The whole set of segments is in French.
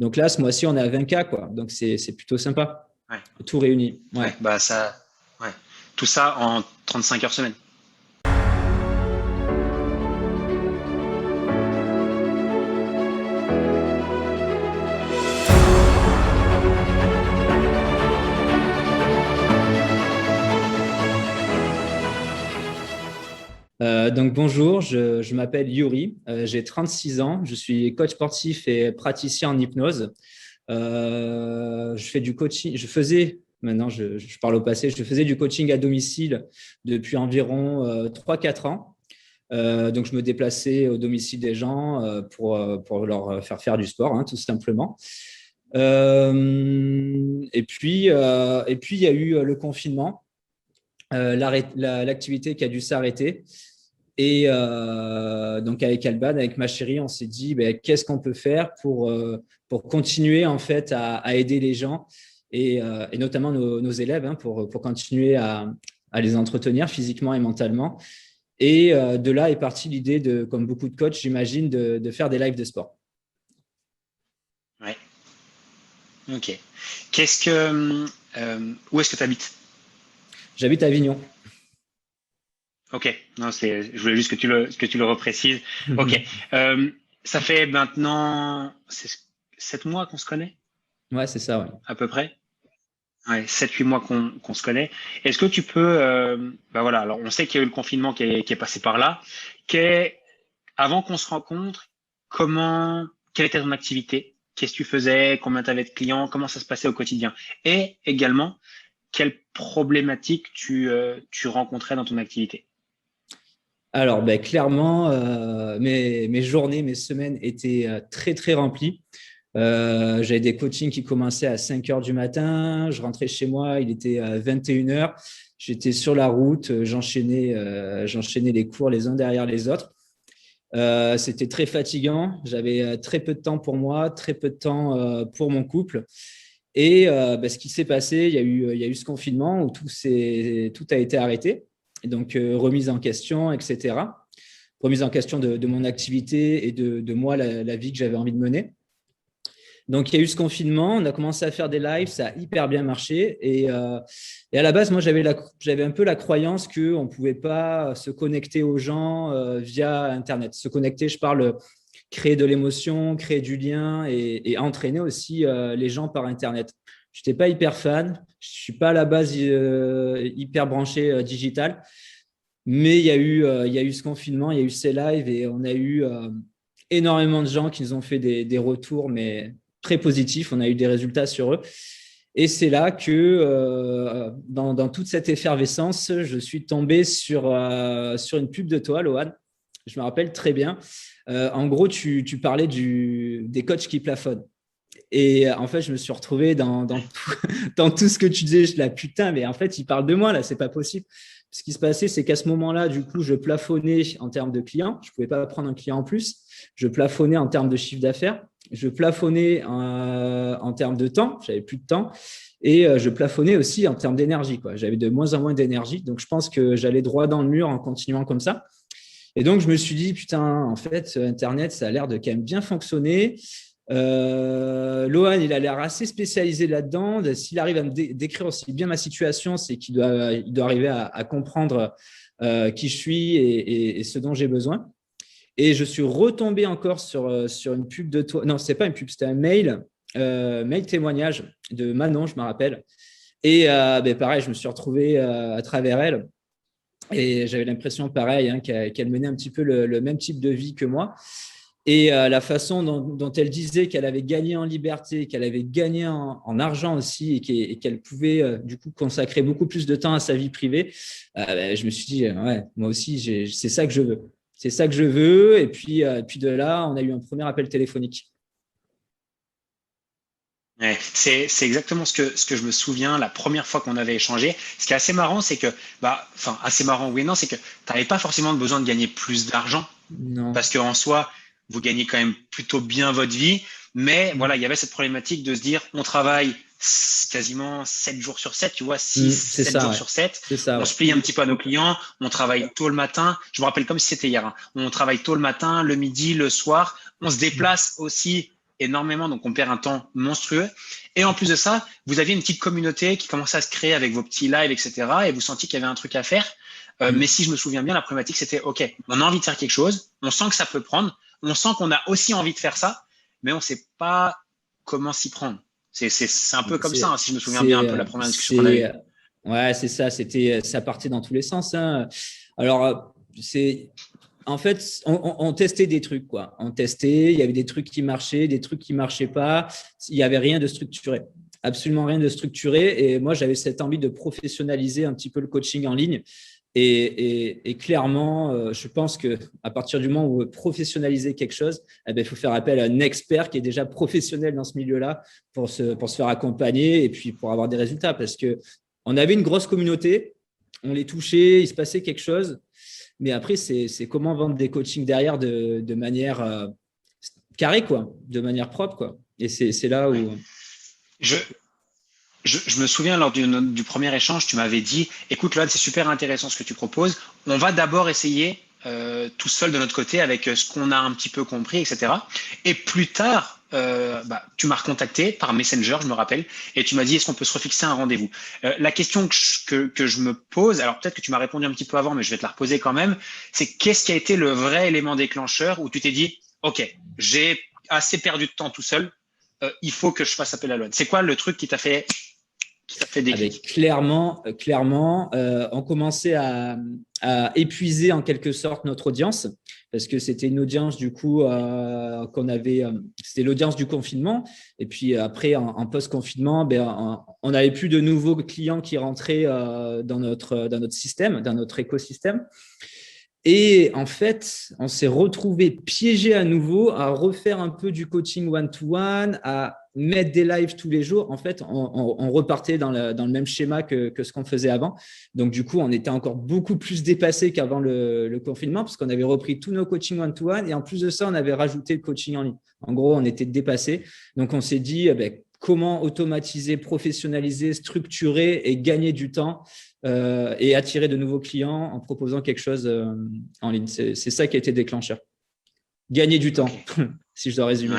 Donc là, ce mois-ci, on est à 20K, quoi. Donc c'est plutôt sympa. Ouais. Tout réuni. Ouais. Ouais. Bah ça, ouais. Tout ça en 35 heures semaine. Donc bonjour, je m'appelle Yuri, j'ai 36 ans, je suis coach sportif et praticien en hypnose. Je fais du coaching, je faisais, maintenant je parle au passé, je faisais du coaching à domicile depuis environ 3-4 ans. Donc je me déplaçais au domicile des gens pour leur faire du sport, hein, tout simplement. Et puis il y a eu le confinement, l'activité qui a dû s'arrêter. Et donc avec Alban, avec ma chérie, on s'est dit ben, qu'est-ce qu'on peut faire pour continuer en fait à aider les gens et notamment nos élèves hein, pour continuer à les entretenir physiquement et mentalement. Et de là est partie l'idée de, comme beaucoup de coachs, j'imagine, de faire des lives de sport. Ouais. Ok. Qu'est-ce que, où est-ce que tu habites? J'habite à Avignon. Ok. Non, je voulais juste que tu le reprécises. Ok. Euh, Ça fait maintenant 7 mois qu'on se connaît, Ouais, c'est ça, ouais. à peu près. Ouais, 7, 8 mois qu'on se connaît. Est-ce que tu peux, bah voilà, alors on sait qu'il y a eu le confinement qui est passé par là. Avant qu'on se rencontre, quelle était ton activité? Qu'est-ce que tu faisais? Combien tu avais de clients? Comment ça se passait au quotidien? Et également, quelles problématiques tu rencontrais dans ton activité? Alors, ben, clairement, mes journées, mes semaines étaient très, très remplies. J'avais des coachings qui commençaient à 5 heures du matin. Je rentrais chez moi, il était à 21 heures. J'étais sur la route, j'enchaînais les cours les uns derrière les autres. C'était très fatigant. J'avais très peu de temps pour moi, très peu de temps pour mon couple. Et ben, ce qui s'est passé, il y a eu ce confinement où tout a été arrêté. Et donc, remise en question, etc. Remise en question de mon activité et de moi, la vie que j'avais envie de mener. Donc, il y a eu ce confinement, on a commencé à faire des lives, ça a hyper bien marché. Et à la base, moi, j'avais un peu la croyance qu'on ne pouvait pas se connecter aux gens via Internet. Se connecter, je parle créer de l'émotion, créer du lien et entraîner aussi les gens par Internet. Je n'étais pas hyper fan, je ne suis pas à la base hyper branché digital, mais il y a eu ce confinement, il y a eu ces lives et on a eu énormément de gens qui nous ont fait des retours, mais très positifs. On a eu des résultats sur eux. Et c'est là que, dans toute cette effervescence, je suis tombé sur une pub de toi, Lohan. Je me rappelle très bien. En gros, tu parlais des coachs qui plafonnent. Et en fait, je me suis retrouvé dans tout ce que tu disais. Je dis, là, putain, mais en fait, il parle de moi, là, c'est pas possible. Ce qui se passait, c'est qu'à ce moment-là, du coup, je plafonnais en termes de clients. Je ne pouvais pas prendre un client en plus. Je plafonnais en termes de chiffre d'affaires. Je plafonnais en termes de temps. J'avais plus de temps. Et je plafonnais aussi en termes d'énergie, quoi. J'avais de moins en moins d'énergie. Donc, je pense que j'allais droit dans le mur en continuant comme ça. Et donc, je me suis dit, putain, en fait, Internet, ça a l'air de quand même bien fonctionner. Lohan, il a l'air assez spécialisé là-dedans. S'il arrive à me décrire aussi bien ma situation, c'est qu'il doit arriver à comprendre qui je suis et ce dont j'ai besoin. Et je suis retombé encore sur une pub de toi. Non, c'est pas une pub, c'était un mail témoignage de Manon, je me rappelle. Et ben pareil, je me suis retrouvé à travers elle. Et j'avais l'impression, pareil, hein, qu'elle menait un petit peu le même type de vie que moi. Et la façon dont elle disait qu'elle avait gagné en liberté, qu'elle avait gagné en argent aussi et qu'elle pouvait du coup consacrer beaucoup plus de temps à sa vie privée, ben, je me suis dit, ouais, moi aussi, c'est ça que je veux. C'est ça que je veux. Et puis de là, on a eu un premier appel téléphonique. Ouais, c'est exactement ce que je me souviens la première fois qu'on avait échangé. Ce qui est assez marrant, c'est que, bah, enfin, assez marrant, oui et non, c'est que tu n'avais pas forcément besoin de gagner plus d'argent Non. parce qu'en soi, vous gagnez quand même plutôt bien votre vie. Mais voilà, il y avait cette problématique de se dire, on travaille quasiment 7 jours sur 7, tu vois, 6 C'est 7 ça, jours ouais. sur 7. C'est ça, On ouais. se plie un petit peu à nos clients, on travaille tôt le matin. Je me rappelle comme si c'était hier, hein. On travaille tôt le matin, le midi, le soir. On se déplace aussi énormément, donc on perd un temps monstrueux. Et en plus de ça, vous aviez une petite communauté qui commençait à se créer avec vos petits lives, etc. Et vous sentiez qu'il y avait un truc à faire. Mais si je me souviens bien, la problématique, c'était, OK, on a envie de faire quelque chose, on sent que ça peut prendre, on sent qu'on a aussi envie de faire ça, mais on ne sait pas comment s'y prendre. C'est un peu comme ça, hein, si je me souviens bien, un peu la première discussion qu'on a eue. Ouais, c'est ça. Ça partait dans tous les sens, hein. Alors, en fait, on testait des trucs, quoi. On testait, il y avait des trucs qui marchaient, des trucs qui marchaient pas. Il n'y avait rien de structuré, absolument rien de structuré. Et moi, j'avais cette envie de professionnaliser un petit peu le coaching en ligne. Et clairement, je pense qu'à partir du moment où on veut professionnaliser quelque chose, eh bien, il faut faire appel à un expert qui est déjà professionnel dans ce milieu-là pour se faire accompagner et puis pour avoir des résultats. Parce qu'on avait une grosse communauté, on les touchait, il se passait quelque chose. Mais après, c'est comment vendre des coachings derrière de manière carrée, quoi, de manière propre, quoi. Et c'est là où… Je me souviens lors du premier échange, tu m'avais dit, écoute, Loan, c'est super intéressant ce que tu proposes. On va d'abord essayer tout seul de notre côté avec ce qu'on a un petit peu compris, etc. Et plus tard, tu m'as recontacté par Messenger, je me rappelle, et tu m'as dit, est-ce qu'on peut se refixer un rendez-vous? La question que je me pose, alors peut-être que tu m'as répondu un petit peu avant, mais je vais te la reposer quand même, c'est qu'est-ce qui a été le vrai élément déclencheur où tu t'es dit, OK, j'ai assez perdu de temps tout seul, il faut que je fasse appel à Loan. C'est quoi le truc qui t'a fait avec clairement, on commençait à épuiser en quelque sorte notre audience parce que c'était une audience du coup qu'on avait, c'était l'audience du confinement. Et puis après, en post-confinement, on n'avait plus de nouveaux clients qui rentraient dans notre système, dans notre écosystème. Et en fait, on s'est retrouvé piégé à nouveau à refaire un peu du coaching one-to-one, à mettre des lives tous les jours. En fait, on repartait dans le même schéma que ce qu'on faisait avant. Donc, du coup, on était encore beaucoup plus dépassé qu'avant le confinement parce qu'on avait repris tous nos coachings one-to-one et en plus de ça, on avait rajouté le coaching en ligne. En gros, on était dépassé. Donc, on s'est dit comment automatiser, professionnaliser, structurer et gagner du temps et attirer de nouveaux clients en proposant quelque chose en ligne. C'est ça qui a été déclencheur. Gagner du temps, si je dois résumer.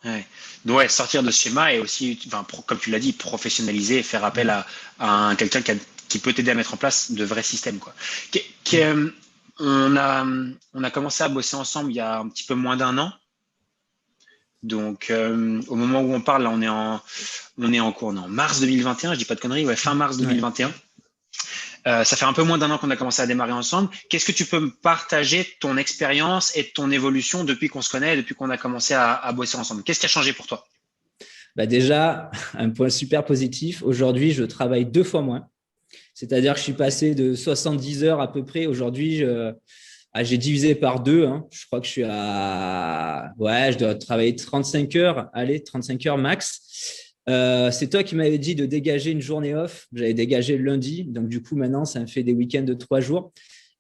Ouais. Donc, sortir de ce schéma et aussi, comme tu l'as dit, professionnaliser et faire appel à quelqu'un qui peut t'aider à mettre en place de vrais systèmes, quoi. On a commencé à bosser ensemble il y a un petit peu moins d'1 an. Donc, au moment où on parle, là, on est en mars 2021, je dis pas de conneries, fin mars 2021. Ça fait un peu moins d'1 an qu'on a commencé à démarrer ensemble. Qu'est-ce que tu peux me partager ton expérience et ton évolution depuis qu'on se connaît, depuis qu'on a commencé à bosser ensemble? Qu'est-ce qui a changé pour toi? Déjà, un point super positif. Aujourd'hui, je travaille 2 fois moins. C'est-à-dire que je suis passé de 70 heures à peu près. Aujourd'hui, j'ai divisé par 2. Je crois que je suis je dois travailler 35 heures. Allez, 35 heures max. C'est toi qui m'avais dit de dégager une journée off. J'avais dégagé le lundi. Donc, du coup, maintenant, ça me fait des week-ends de 3 jours.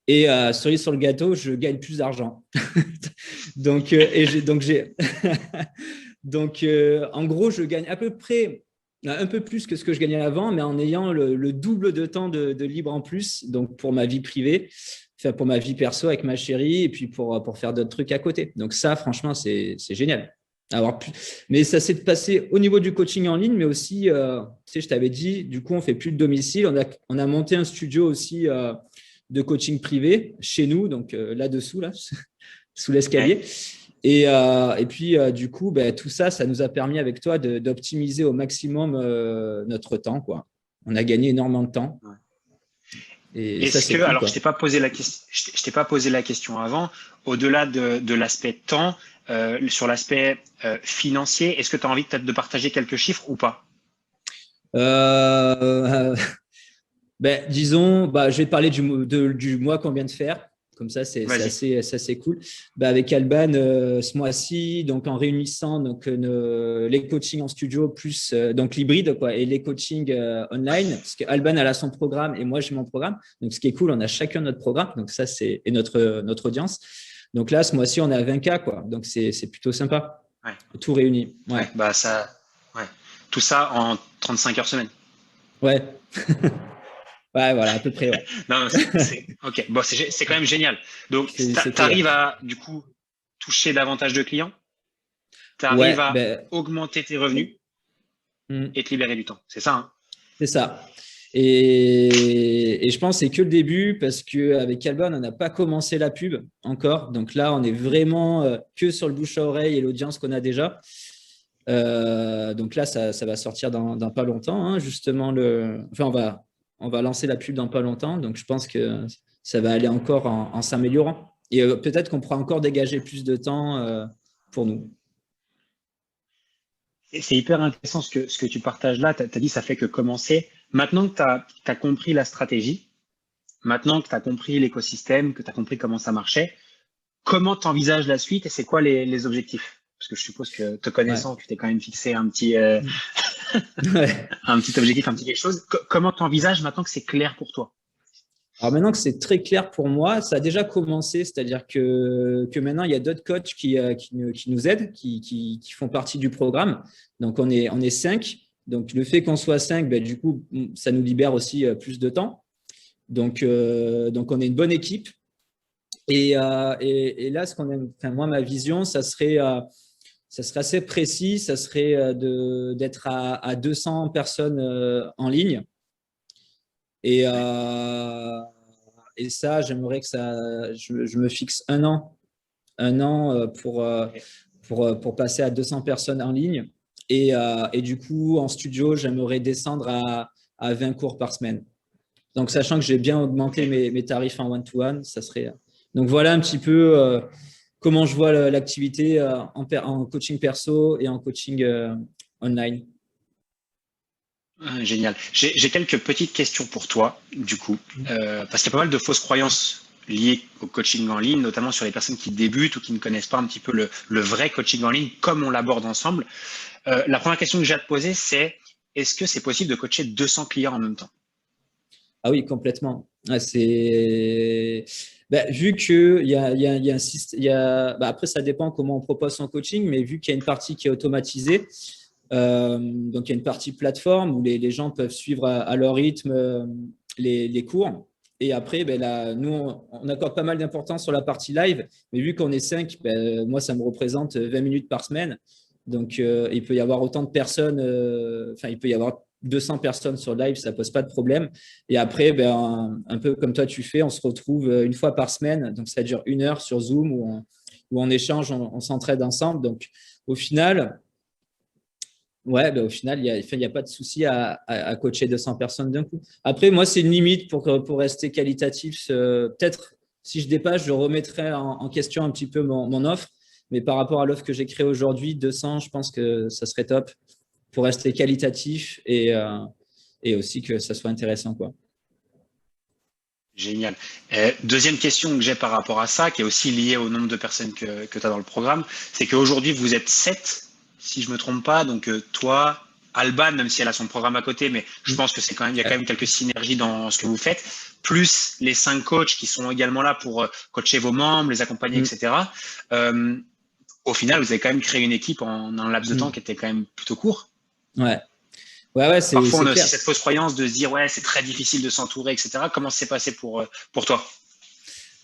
Et cerise sur le gâteau, je gagne plus d'argent. Donc, en gros, je gagne à peu près un peu plus que ce que je gagnais avant, mais en ayant le double de temps de libre en plus. Donc, pour ma vie privée, pour ma vie perso avec ma chérie et puis pour faire d'autres trucs à côté. Donc, ça, franchement, c'est génial. Mais ça s'est passé au niveau du coaching en ligne, mais aussi, je t'avais dit, du coup, on fait plus de domicile. On a monté un studio aussi de coaching privé chez nous, donc là-dessous, là, sous l'escalier. Et puis, du coup, tout ça, ça nous a permis avec toi d'optimiser au maximum notre temps, quoi. On a gagné énormément de temps. Et ça, cool, alors, je t'ai pas posé la question avant, au-delà de l'aspect temps, sur l'aspect financier, est-ce que tu as envie peut-être de partager quelques chiffres ou pas? Disons, je vais parler du mois qu'on vient de faire. Comme ça, c'est assez cool. Avec Alban, ce mois-ci, donc en réunissant les coachings en studio plus donc l'hybride et les coachings online, parce qu'Alban a son programme et moi j'ai mon programme. Donc ce qui est cool, on a chacun notre programme. Donc ça, c'est notre audience. Donc là, ce mois-ci, on est à 20K, quoi. Donc c'est plutôt sympa. Tout réuni. Tout ça en 35 heures semaine. Ouais. Ouais, voilà, à peu près. Ouais. Non, OK. Bon, c'est quand même génial. Donc, tu arrives à, du coup, toucher davantage de clients? tu arrives Ouais, à ben, augmenter tes revenus et te libérer du temps. C'est ça, hein? c'est ça. Et je pense que c'est que le début parce qu'avec Alban, on n'a pas commencé la pub encore. Donc là, on est vraiment que sur le bouche à oreille et l'audience qu'on a déjà. Donc là, ça va sortir dans pas longtemps, hein, justement. Enfin, on va lancer la pub dans pas longtemps. Donc je pense que ça va aller encore en s'améliorant. Et peut-être qu'on pourra encore dégager plus de temps pour nous. C'est hyper intéressant ce que tu partages là. Tu as dit ça fait que commencer. Maintenant que tu as compris la stratégie, maintenant que tu as compris l'écosystème, que tu as compris comment ça marchait, comment tu envisages la suite et c'est quoi les objectifs? Parce que je suppose que te Ouais. connaissant, tu t'es quand même fixé Ouais. un petit objectif, un petit quelque chose. Comment tu envisages maintenant que c'est clair pour toi? Alors maintenant que c'est très clair pour moi, ça a déjà commencé, c'est-à-dire que maintenant, il y a d'autres coachs qui nous aident, qui font partie du programme. Donc, on est 5. Donc, le fait qu'on soit 5, ben, du coup, ça nous libère aussi plus de temps. Donc, on est une bonne équipe. Et là, enfin, moi, ma vision, ça serait assez précis, ça serait d'être à 200 personnes en ligne. Et, euh, et ça, j'aimerais que je me fixe un an pour passer à 200 personnes en ligne. Et du coup, en studio, j'aimerais descendre à 20 cours par semaine. Donc, sachant que j'ai bien augmenté Ok. mes tarifs en one-to-one, ça serait. Donc, voilà un petit peu comment je vois l'activité en coaching perso et en coaching online. Génial. J'ai quelques petites questions pour toi, du coup, parce qu'il y a pas mal de fausses croyances liées au coaching en ligne, notamment sur les personnes qui débutent ou qui ne connaissent pas un petit peu le vrai coaching en ligne, comme on l'aborde ensemble. La première question que j'ai à te poser, c'est est-ce que c'est possible de coacher 200 clients en même temps? Ah oui, complètement. Ouais, vu que il y a un système, après ça dépend comment on propose son coaching, mais vu qu'il y a une partie qui est automatisée, donc il y a une partie plateforme où les gens peuvent suivre à leur rythme les cours. Et après, ben là, nous, on accorde pas mal d'importance sur la partie live, mais vu qu'on est 5, ben, moi, ça me représente 20 minutes par semaine. Donc, il peut y avoir autant de personnes, enfin, il peut y avoir 200 personnes sur live, ça pose pas de problème. Et après, ben, un peu comme toi tu fais, on se retrouve une fois par semaine. Donc, ça dure 1 heure sur Zoom où on échange, on s'entraide ensemble. Donc, au final, ouais, ben, au final, il y a pas de souci à coacher 200 personnes d'un coup. Après, moi, c'est une limite pour rester qualitatif. Peut-être, si je dépasse, je remettrai en question un petit peu mon offre. Mais par rapport à l'offre que j'ai créée aujourd'hui, 200, je pense que ça serait top pour rester qualitatif et aussi que ça soit intéressant, quoi. Génial. Deuxième question que j'ai par rapport à ça, qui est aussi liée au nombre de personnes que tu as dans le programme, c'est qu'aujourd'hui, vous êtes 7, si je me trompe pas. Donc, toi, Alban, même si elle a son programme à côté, mais je pense que il y a quand même quelques synergies dans ce que vous faites, plus les 5 coachs qui sont également là pour coacher vos membres, les accompagner, Mm, etc. Euh, Au final, vous avez quand même créé une équipe en un laps de temps mm. qui était quand même plutôt court. Ouais, ouais, Parfois, on c'est a aussi clair. cette fausse croyance de se dire, ouais, c'est très difficile de s'entourer, etc. Comment ça s'est passé pour toi?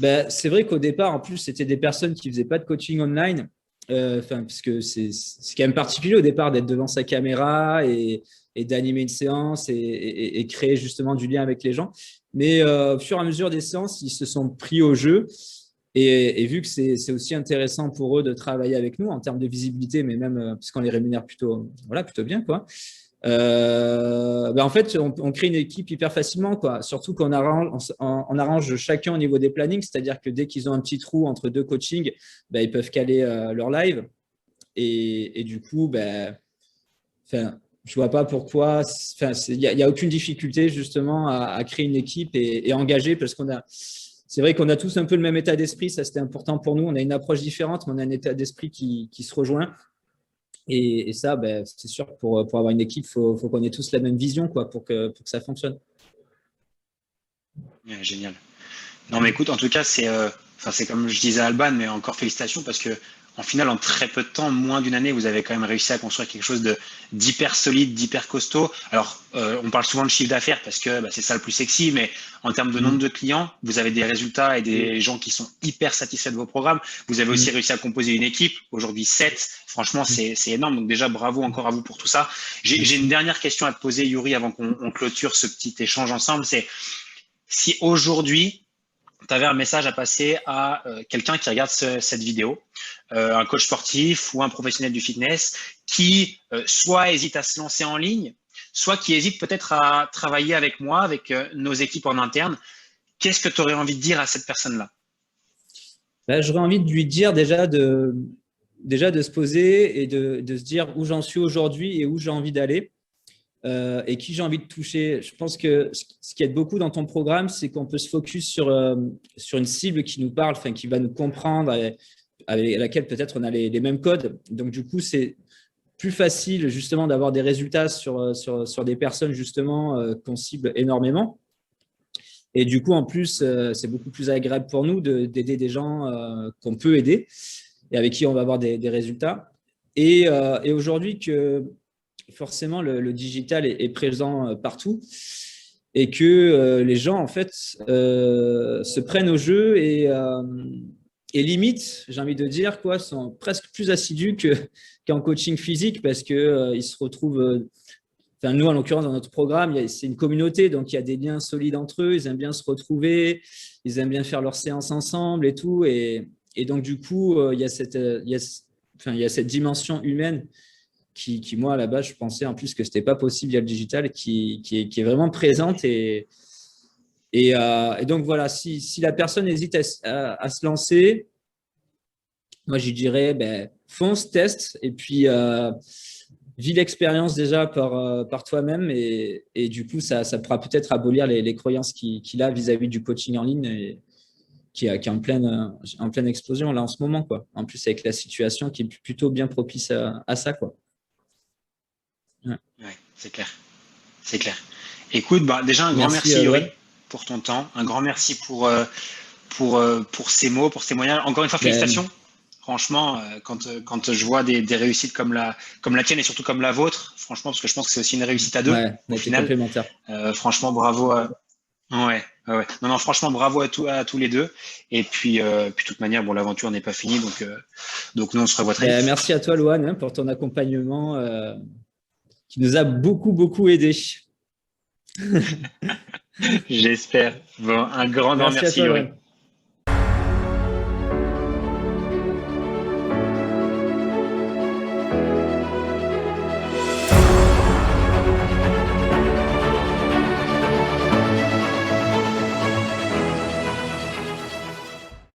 Ben, c'est vrai qu'au départ, en plus, c'était des personnes qui faisaient pas de coaching online. Enfin, parce que c'est quand même particulier au départ d'être devant sa caméra et d'animer une séance et créer justement du lien avec les gens. Mais au fur et à mesure des séances, ils se sont pris au jeu. Et vu que c'est aussi intéressant pour eux de travailler avec nous en termes de visibilité, mais même parce qu'on les rémunère plutôt, voilà, plutôt bien, quoi. En fait, on crée une équipe hyper facilement, quoi. Surtout qu'on arrange, on arrange chacun au niveau des plannings, c'est-à-dire que dès qu'ils ont un petit trou entre deux coachings, ben, ils peuvent caler leur live. Et du coup, ben, enfin, je vois pas pourquoi. Enfin, y a aucune difficulté justement à créer une équipe et engager parce qu'on a. C'est vrai qu'on a tous un peu le même état d'esprit, ça c'était important pour nous. On a une approche différente, mais on a un état d'esprit qui se rejoint. Et ça, ben, c'est sûr que pour avoir une équipe, faut qu'on ait tous la même vision quoi, pour que ça fonctionne. Ouais, génial. Non, mais écoute, en tout cas, c'est comme je disais à Alban, mais encore félicitations parce que en final, en très peu de temps, moins d'une année, vous avez quand même réussi à construire quelque chose d'hyper solide, d'hyper costaud. Alors, on parle souvent de chiffre d'affaires parce que c'est ça le plus sexy, mais en termes de nombre de clients, vous avez des résultats et des gens qui sont hyper satisfaits de vos programmes. Vous avez aussi réussi à composer une équipe. Aujourd'hui, 7. Franchement, c'est énorme. Donc déjà, bravo encore à vous pour tout ça. J'ai une dernière question à te poser, Yuri, avant qu'on clôture ce petit échange ensemble. C'est si aujourd'hui, tu avais un message à passer à quelqu'un qui regarde cette vidéo, un coach sportif ou un professionnel du fitness qui soit hésite à se lancer en ligne, soit qui hésite peut-être à travailler avec moi, avec nos équipes en interne, qu'est-ce que tu aurais envie de dire à cette personne-là? J'aurais envie de lui dire déjà de se poser et de se dire où j'en suis aujourd'hui et où j'ai envie d'aller. Et qui j'ai envie de toucher. Je pense que ce qui aide beaucoup dans ton programme, c'est qu'on peut se focus sur une cible qui nous parle, enfin, qui va nous comprendre, avec laquelle peut-être on a les mêmes codes. Donc, du coup, c'est plus facile justement d'avoir des résultats sur des personnes justement qu'on cible énormément. Et du coup, en plus, c'est beaucoup plus agréable pour nous d'aider des gens qu'on peut aider et avec qui on va avoir des résultats. Et aujourd'hui, que forcément, le digital est présent partout et que les gens, en fait, se prennent au jeu et limite, j'ai envie de dire, quoi, sont presque plus assidus qu'en coaching physique parce qu'ils se retrouvent… Enfin, nous, en l'occurrence, dans notre programme, c'est une communauté, donc il y a des liens solides entre eux, ils aiment bien se retrouver, ils aiment bien faire leurs séances ensemble et tout. Et donc, du coup, il y a cette dimension humaine qui, moi, à la base, je pensais en plus que ce n'était pas possible via le digital, qui est vraiment présente. Et donc, voilà, si la personne hésite à se lancer, moi, je dirais, fonce, teste, et puis vis l'expérience déjà par toi-même. Et du coup, ça pourra peut-être abolir les croyances qu'il a vis-à-vis du coaching en ligne et qui est en pleine explosion là en ce moment, quoi. En plus, avec la situation qui est plutôt bien propice à ça, quoi. Ouais, c'est clair. C'est clair. Écoute, déjà un grand merci Yuri pour ton temps, un grand merci pour ces mots, pour ce témoignage. Encore une fois, félicitations. Franchement, quand je vois des réussites comme la tienne et surtout comme la vôtre, franchement, parce que je pense que c'est aussi une réussite à deux. Ouais, au final, complémentaire. Franchement, bravo. Ouais. Non, franchement, bravo à tous les deux. Et puis, de toute manière, l'aventure n'est pas finie, donc nous, on se revoit très vite. Merci à toi, Loane, pour ton accompagnement qui nous a beaucoup, beaucoup aidés. J'espère. Bon, un grand merci, Yuri.